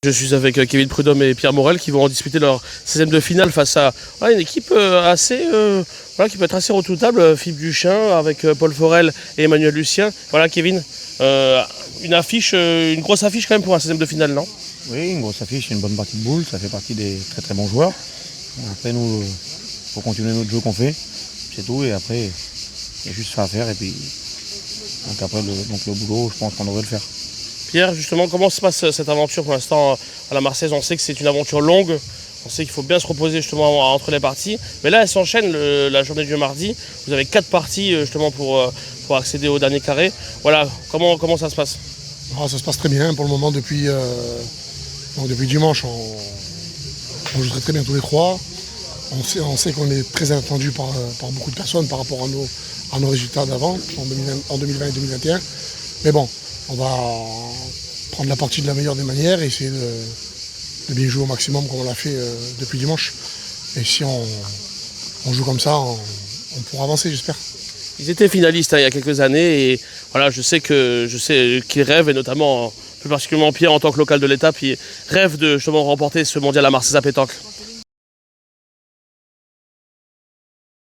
Je suis avec Kevin Prudhomme et Pierre Morel qui vont en disputer leur 16e de finale face à une équipe qui peut être assez redoutable. Philippe Duchin avec Paul Forel et Emmanuel Lucien. Voilà Kevin, une grosse affiche quand même pour un 16e de finale, non? Oui, une grosse affiche, une bonne partie de boule, ça fait partie des très très bons joueurs. Après nous, il faut continuer notre jeu qu'on fait, c'est tout, et après, il y a juste ça à faire, et puis donc après le boulot, je pense qu'on devrait le faire. Pierre, justement, comment se passe cette aventure pour l'instant à la Marseillaise? On sait que c'est une aventure longue, on sait qu'il faut bien se reposer justement entre les parties, mais là elle s'enchaîne la journée du mardi. Vous avez 4 parties justement pour accéder au dernier carré. Voilà, comment ça se passe? Ça se passe très bien pour le moment. Depuis dimanche, on joue très très bien tous les trois. On sait qu'on est très attendu par beaucoup de personnes par rapport à nos résultats d'avant, en 2020 et 2021. Mais bon, on va prendre la partie de la meilleure des manières et essayer de bien jouer au maximum comme on l'a fait depuis dimanche. Et si on joue comme ça, on pourra avancer, j'espère. Ils étaient finalistes il y a quelques années et voilà, je sais qu'ils rêvent, et notamment plus particulièrement Pierre en tant que local de l'étape, il rêve de justement remporter ce mondial à Marseille à pétanque.